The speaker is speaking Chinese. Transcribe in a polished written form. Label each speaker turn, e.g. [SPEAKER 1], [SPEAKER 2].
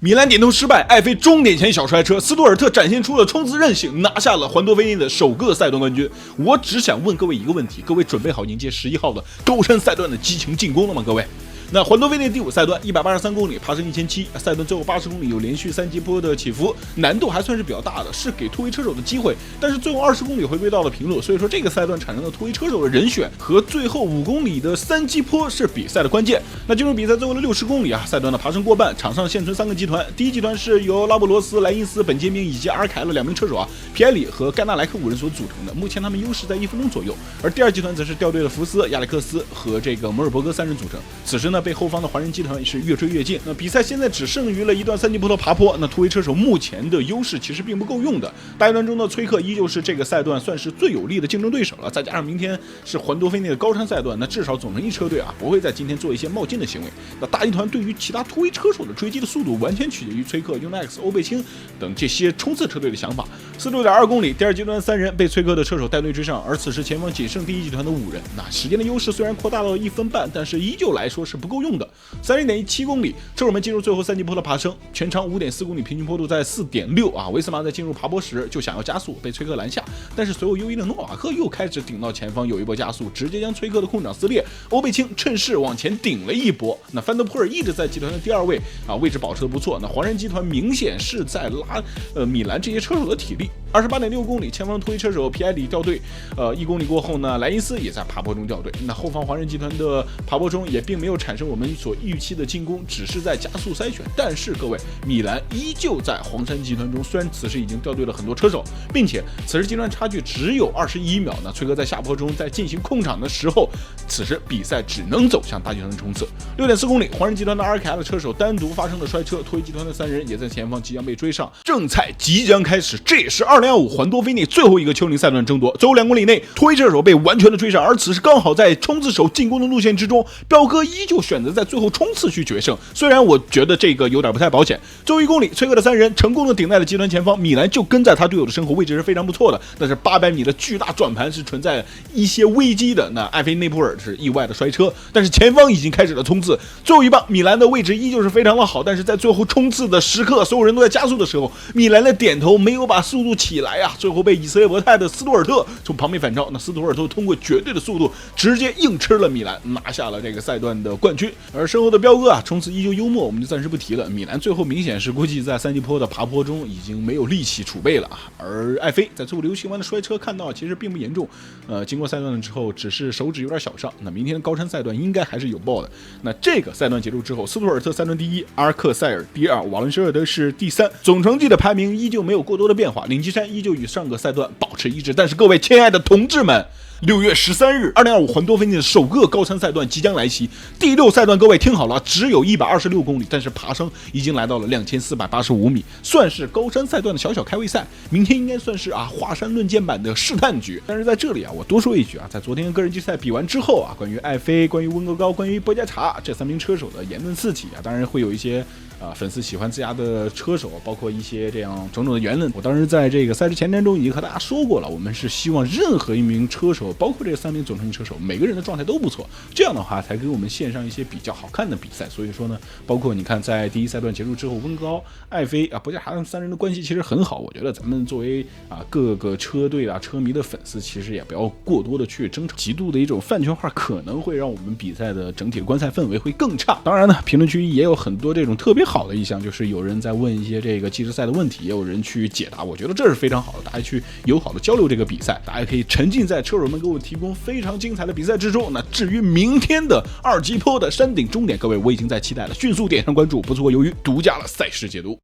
[SPEAKER 1] 米兰点头失败，艾菲终点前小摔车，斯图尔特展现出了冲刺韧性，拿下了环多菲涅的首个赛段冠军。我只想问各位一个问题：各位准备好迎接11号的高山赛段的激情进攻了吗？各位？那环多菲涅第5赛段183公里，爬升1700，赛段最后80公里有连续3级坡的起伏，难度还算是比较大的，是给突围车手的机会。但是最后20公里回归到了平路，所以说这个赛段产生的突围车手的人选和最后5公里的3级坡是比赛的关键。那进入比赛最后的60公里啊，赛段的爬升过半，场上现存3个集团，第一集团是由拉布罗斯、莱因斯、本杰明以及阿尔凯勒2名车手皮埃里和盖纳莱克5人所组成的，目前他们优势在1分钟左右。而第二集团则是掉队的福斯、亚历克斯和这个摩尔伯格3人组成，此时呢被后方的华人集团是越追越近。那比赛现在只剩余了一段3级坡的爬坡，那突围车手目前的优势其实并不够用的。大一段中的崔克依旧是这个赛段算是最有力的竞争对手了，再加上明天是环多菲涅的高山赛段，那至少总成1车队不会在今天做一些冒进的行为。那大集团对于其他突围车手的追击的速度完全取决于崔克、UNEX、欧贝清等这些冲刺车队的想法。46.2公里，第二集团3人被崔克的车手带队追上，而此时前方仅剩第一集团的5人。那时间的优势虽然扩大到了1分半，但是依旧来说是不够用的。31.17公里，车手们进入最后3级坡的爬升，全长5.4公里，平均坡度在4.6维斯马在进入爬坡时就想要加速，被崔克拦下，但是随后优异的诺瓦克又开始顶到前方，有一波加速，直接将崔克的空掌撕裂。欧贝清趁势往前顶了一波，那范德普尔一直在集团的第2位位置保持的不错。那黄人集团明显是在拉米兰这些车手的体力。28.6公里，前方突围车手皮埃里掉队，1公里过后呢，莱因斯也在爬坡中掉队。那后方华人集团的爬坡中也并没有产生我们所预期的进攻，只是在加速筛选。但是各位，米兰依旧在黄山集团中，虽然此时已经掉队了很多车手，并且此时集团差距只有21秒呢。崔克在下坡中在进行控场的时候，此时比赛只能走向大集团的冲刺。6.4公里，黄人集团的阿尔凯勒车手单独发生了摔车，突围集团的3人也在前方即将被追上。正赛即将开始，这也是2025环多菲涅最后一个丘陵赛段争夺。最后2公里内，突围车手被完全的追上，而此时刚好在冲刺手进攻的路线之中，彪哥依旧选择在最后冲刺去决胜。虽然我觉得这个有点不太保险。最后1公里，崔克的3人成功的顶在了集团前方，米兰就跟在他队友的身后，位置是非常不错的。但是800米的巨大转盘是存在一些危机的。那艾菲内普尔是意外的摔车，但是前方已经开始了冲刺。最后一棒，米兰的位置依旧是非常的好，但是在最后冲刺的时刻，所有人都在加速的时候，米兰的点头没有把速度起来最后被以色列伯泰的斯图尔特从旁边反超。那斯图尔特通过绝对的速度直接硬吃了米兰，拿下了这个赛段的冠军。而身后的彪哥冲刺依旧幽默，我们就暂时不提了。米兰最后明显是估计在3级坡的爬坡中已经没有力气储备了而艾菲在最后流行完的摔车看到其实并不严重，经过赛段了之后只是手指有点小伤。那明天的高山赛段应该还是有报的。那这个赛段结束之后，斯图尔特赛段第1，阿尔克塞尔第2，瓦伦舍尔德是第3，总成绩的排名依旧没有过多的变化，领基山依旧与上个赛段保持一致。但是各位亲爱的同志们，6月13日2025环多菲涅的首个高山赛段即将来袭。第6赛段各位听好了，只有126公里，但是爬升已经来到了2485米，算是高山赛段的小开胃赛。明天应该算是华山论剑版的试探局。但是在这里我多说一句在昨天个人竞赛比完之后关于艾菲、关于温格高、关于波加查这3名车手的言论四起当然会有一些粉丝喜欢自家的车手，包括一些这样种种的言论。我当时在这个赛事前瞻中已经和大家说过了，我们是希望任何一名车手，包括这3名总成绩车手，每个人的状态都不错，这样的话才给我们献上一些比较好看的比赛。所以说呢，包括你看在第1赛段结束之后，温格高、艾菲博加查3人的关系其实很好。我觉得咱们作为各个车队车迷的粉丝，其实也不要过多的去争吵，极度的一种饭圈化可能会让我们比赛的整体的观赛氛围会更差。当然呢，评论区也有很多这种特别好的意向，就是有人在问一些这个计时赛的问题，也有人去解答，我觉得这是非常好的，大家去友好的交流这个比赛，大家可以沉浸在车手们给我提供非常精彩的比赛之中。那至于明天的2级坡的山顶终点，各位我已经在期待了，迅速点上关注，不错过由于独家的赛事解读。